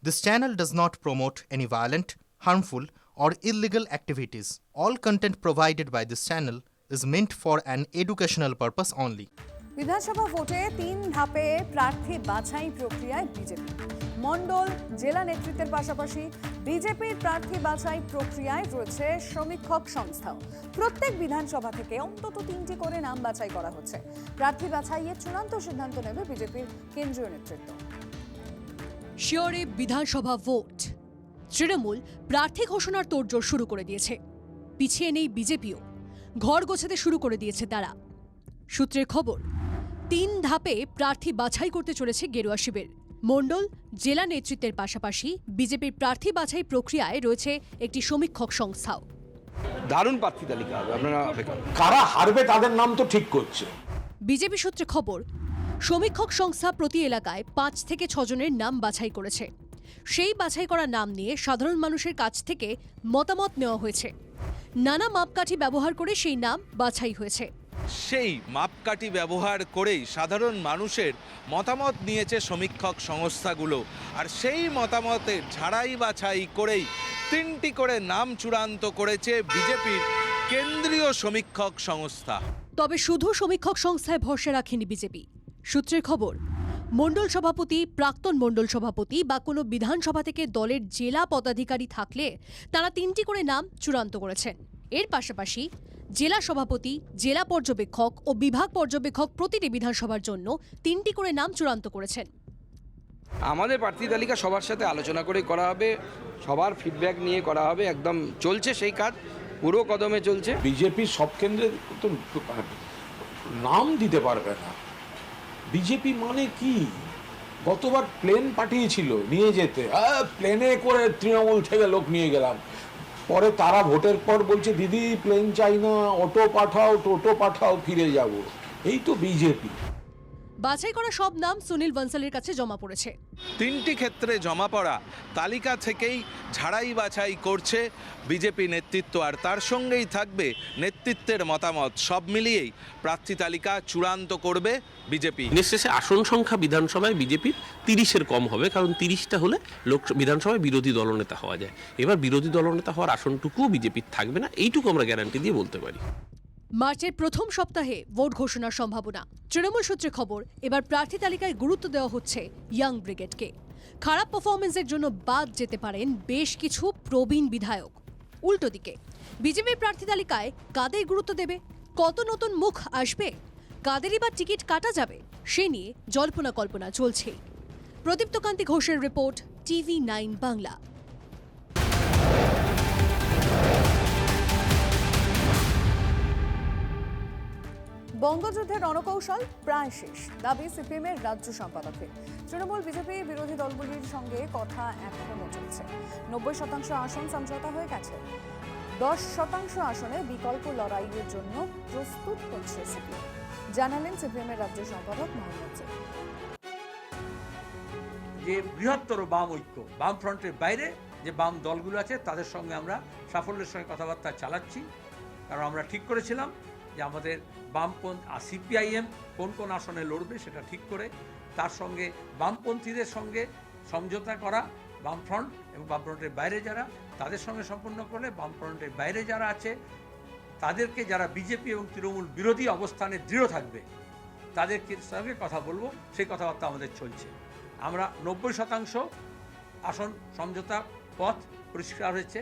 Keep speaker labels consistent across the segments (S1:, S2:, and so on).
S1: This channel does not promote any violent, harmful, or illegal activities. All content provided by this channel is meant for an educational purpose only.
S2: বিধানসভা ভোটে 3 ধাপে প্রার্থী বাছাই প্রক্রিয়ায় BJP মণ্ডল জেলা নেতৃত্বের পাশাপাশি বিজেপির প্রার্থী বাছাই প্রক্রিয়ায় রয়েছে সমীক্ষক সংস্থাও। প্রত্যেক বিধানসভা থেকে অন্তত 3টি করে নাম বাছাই করা হচ্ছে। প্রার্থী বাছাইয়ের চূড়ান্ত সিদ্ধান্ত নেবে বিজেপির কেন্দ্রীয় নেতৃত্ব।
S3: শিওরে বিধানসভা ভোট, তৃণমূল প্রার্থী ঘোষণার তোড়জোড় শুরু করে দিয়েছে। পিছিয়ে নেই বিজেপিও, ঘর গোছাতে শুরু করে দিয়েছে তারা। সূত্রের খবর, 3 ধাপে প্রার্থী বাছাই করতে চলেছে গেরুয়া শিবির। মণ্ডল জেলা নেতৃত্বের পাশাপাশি বিজেপির প্রার্থী বাছাই প্রক্রিয়ায় রয়েছে একটি সমীক্ষক সংস্থাও।
S4: দারুণ প্রার্থী তালিকা হবে, আপনারা
S5: কারা হারবে তাদের নাম তো ঠিক করছে।
S3: বিজেপি সূত্রে খবর, সমীক্ষক সংস্থা প্রতি এলাকায় 5 থেকে 6 জনের নাম বাছাই করেছে। সেই বাছাই করা নাম নিয়ে সাধারণ মানুষের কাছ থেকে মতামত নেওয়া হয়েছে। নানা মাপকাঠি ব্যবহার করে সেই নাম বাছাই হয়েছে।
S6: সেই মাপকাঠি ব্যবহার করেই সাধারণ মানুষের মতামত নিয়েছে সমীক্ষক সংস্থাগুলো, আর সেই মতামতের ঝাড়াই বাছাই করেই 3টি করে নাম চূড়ান্ত করেছে বিজেপির কেন্দ্রীয় সমীক্ষক সংস্থা।
S3: তবে শুধু সমীক্ষক সংস্থায় ভরসা রাখেনি বিজেপি। সূত্রের খবর, মণ্ডল সভাপতি, প্রাক্তন মণ্ডল সভাপতি বা কোনো বিধানসভা থেকে দলের জেলা পদাধিকারী থাকলে তারা 3টি করে নাম চূড়ান্ত করেছেন। এর পাশাপাশি জেলা সভাপতি, জেলা পর্যবেক্ষক ও বিভাগ পর্যবেক্ষক প্রতিটি বিধানসভার জন্য 3টি করে নাম চূড়ান্ত করেছেন।
S4: আমাদের প্রার্থী তালিকা সবার সাথে আলোচনা করে করা হবে, সবার ফিডব্যাক নিয়ে করা হবে। একদম চলছে সেই কাজ, পুরো কদমে চলছে।
S5: বিজেপি সব কেন্দ্রে তো নাম দিতে পারবে না। বিজেপি মানে কি? গতবার প্লেন পাঠিয়েছিল নিয়ে যেতে, প্লেনে করে তৃণমূল থেকে লোক নিয়ে গেলাম। পরে তারা ভোটের পর বলছে দিদি প্লেন চাই না, অটো পাঠাও, টোটো পাঠাও, ফিরে যাব। এই তো বিজেপি।
S3: বাছাই করা সব নাম সুনীল বনসালের কাছে জমা পড়েছে।
S6: 3টি ক্ষেত্রে জমা পড়া তালিকা থেকেই ঝাড়াই বাছাই করছে বিজেপি নেতৃত্ব, আর তার সঙ্গেই থাকবে নেতৃত্বের মতামত। সব মিলিয়েই প্রার্থী তালিকা চূড়ান্ত করবে বিজেপি।
S7: শেষে আসন সংখ্যা বিধানসভায় বিজেপির 30-এর কম হবে, কারণ 30টা হলে বিধানসভায় বিরোধী দলনেতা হওয়া যায়। এবার বিরোধী দলনেতা হওয়ার আসনটুকুও বিজেপির থাকবে না, এইটুকু আমরা গ্যারান্টি দিয়ে বলতে পারি।
S3: মার্চের প্রথম সপ্তাহে ভোট ঘোষণার সম্ভাবনা। তৃণমূল সূত্রে খবর, এবার প্রার্থী তালিকায় গুরুত্ব দেওয়া হচ্ছে ইয়াং ব্রিগেডকে। খারাপ পারফরমেন্সের জন্য বাদ যেতে পারেন বেশ কিছু প্রবীণ বিধায়ক। উল্টো দিকে বিজেপির প্রার্থী তালিকায় কাদের গুরুত্ব দেবে, কত নতুন মুখ আসবে, কাদেরই বা টিকিট কাটা যাবে, সে নিয়ে জল্পনা কল্পনা চলছেই। প্রদীপ্ত কান্তি ঘোষের রিপোর্ট, TV9 বাংলা।
S2: বঙ্গযুদ্ধের রণকৌশল প্রায় শেষ, দাবি সিপিএমের রাজ্য সম্পাদকের। তৃণমূল বিজেপি বিরোধী দলগুলির সঙ্গে কথা এখনো চলছে। 90% আসন সমঝোতা হয়ে গেছে। 10% আসনে বিকল্প লড়াইয়ের জন্য প্রস্তুত হচ্ছে সিপিএম, জানালেন সিপিএমের রাজ্য সম্পাদক মোহাম্মদ জেদ।
S8: যে বৃহত্তর বাম ঐক্য, বাম ফ্রন্টের বাইরে যে বাম দলগুলো আছে তাদের সঙ্গে আমরা সাফল্যের সঙ্গে কথাবার্তা চালাচ্ছি। কারণ আমরা ঠিক করেছিলাম যে আমাদের বামপন্থী সিপিআইএম কোন কোন আসনে লড়বে সেটা ঠিক করে তার সঙ্গে বামপন্থীদের সঙ্গে সমঝোতা করা, বামফ্রন্ট এবং বামফ্রন্টের বাইরে যারা তাদের সঙ্গে সম্পন্ন করলে বামফ্রন্টের বাইরে যারা আছে তাদেরকে, যারা বিজেপি এবং তৃণমূল বিরোধী অবস্থানে দৃঢ় থাকবে তাদের সঙ্গে কথা বলবো, সেই কথাবার্তা আমাদের চলছে। আমরা 90% আসন সমঝোতা পথ পরিষ্কার হয়েছে,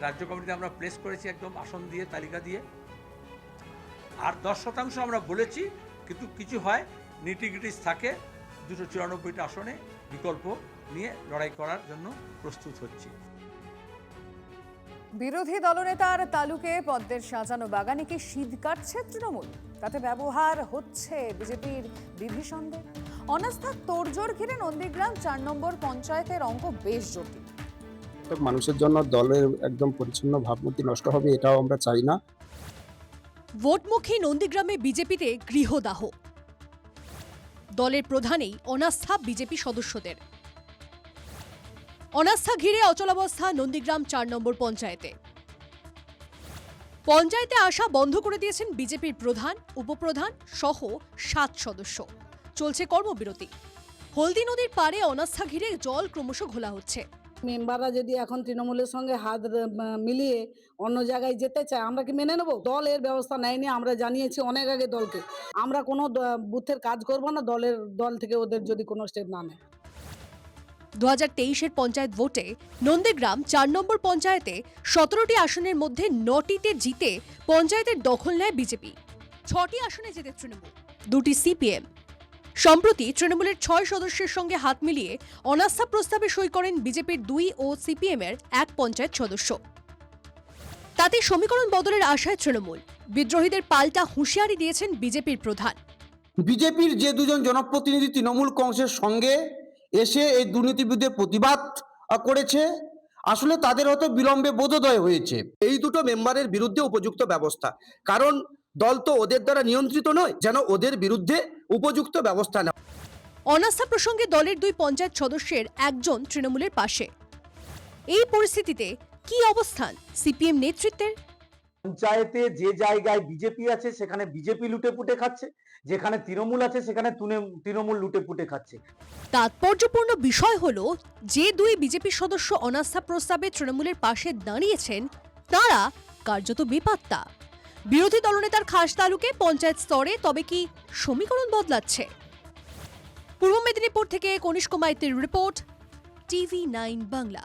S8: রাজ্য কমিটিতে আমরা প্লেস করেছি একদম আসন দিয়ে, তালিকা দিয়ে। আর 10% আমরা বলেছি, কিন্তু কিছু হয় নিটিগ্রিটিস থাকে, 294টা আসনে বিকল্প নিয়ে লড়াই করার জন্য প্রস্তুত হচ্ছি।
S2: বিরোধী দলনেতার তালুকে পদ্মের সাজানো বাগানে কি শীত কাটছে তৃণমূল? তাতে ব্যবহার হচ্ছে বিজেপির বিভীষণদের। অনাস্থার তোড়জোড় ঘিরে নন্দীগ্রাম 4 নম্বর পঞ্চায়েতের অঙ্ক বেশ জটিল।
S9: মানুষের জন্য দলের একদম পরিচ্ছন্ন ভাবমূর্তি নষ্ট হবে, এটাও আমরা চাই না।
S3: ভোটমুখী নন্দীগ্রামে বিজেপিতে গৃহদাহ। দলের প্রধানেই অনাস্থা বিজেপি সদস্যদের। অনাস্থা ঘিরে অচলাবস্থা নন্দীগ্রাম 4 নম্বর পঞ্চায়েতে। পঞ্চায়েতে আসা বন্ধ করে দিয়েছেন বিজেপির প্রধান, উপপ্রধান সহ 7 সদস্য। চলছে কর্মবিরতি। হলদি নদীর পাড়ে অনাস্থা ঘিরে জল ক্রমশ ঘোলা হচ্ছে।
S10: মেম্বাররা যদি এখন তৃণমূলের সঙ্গে হাত মিলিয়ে অন্য জায়গায় যেতে চায়, আমরা কি মেনে নেব? দল এর ব্যবস্থা নেয়নি, আমরা জানিয়েছি অনেক আগে দলকে। আমরা কোনো বুথের কাজ করব না দল থেকে ওদের যদি কোনো স্টেপ না নেয়।
S3: 2023-এর পঞ্চায়েত ভোটে নন্দীগ্রাম 4 নম্বর পঞ্চায়েতে 17টি আসনের মধ্যে 9টিতে জিতে পঞ্চায়েতের দখল নেয় বিজেপি। 6টি আসনে জেতে তৃণমূল, 2টি সিপিএম। সম্প্রতি তৃণমূলের 6 সদস্যের সঙ্গে হাত মিলিয়ে অনাস্থা প্রস্তাবে সই করেন বিজেপির 2 ও সিপিএমের 1 পঞ্চায়েত সদস্য। তাতে সমীকরণ বদলের আশায় তৃণমূল। বিদ্রোহীদের পাল্টা হুঁশিয়ারি দিয়েছেন বিজেপির প্রধান।
S11: বিজেপির যে দুজন জনপ্রতিনিধি তৃণমূল কংগ্রেসের সঙ্গে এসে এই দুর্নীতির বিরুদ্ধে প্রতিবাদ করেছে, আসলে তাদের হয়তো বিলম্বে বোধোদয় হয়েছে। এই দুটো মেম্বারের বিরুদ্ধে উপযুক্ত ব্যবস্থা, কারণ দল তো ওদের দ্বারা নিয়ন্ত্রিত নয়, যেন ওদের বিরুদ্ধে উপযুক্ত ব্যবস্থা নেয়।
S3: অনাস্থা প্রসঙ্গে দলের 2 পঞ্চায়েত সদস্যের একজন তৃণমূলের পাশে। এই পরিস্থিতিতে কি অবস্থান সিপিএম নেতৃত্বের?
S12: পঞ্চায়েতে যে জায়গায় বিজেপি আছে সেখানে বিজেপি লুটে পুটে খাচ্ছে, যেখানে তৃণমূল আছে সেখানে তৃণমূল লুটে পুটে খাচ্ছে।
S3: তাৎপর্যপূর্ণ বিষয় হলো, যে 2 বিজেপি সদস্য অনাস্থা প্রস্তাবে তৃণমূলের পাশে দাঁড়িয়েছেন তারা কার্যত বেপাত্তা। বিরোধী দলনেতার খাস তালুকে পঞ্চায়েত স্তরে তবে কি সমীকরণ বদলাচ্ছে? পূর্ব মেদিনীপুর থেকে কনিষ্ক মাইতির রিপোর্ট, TV9 বাংলা।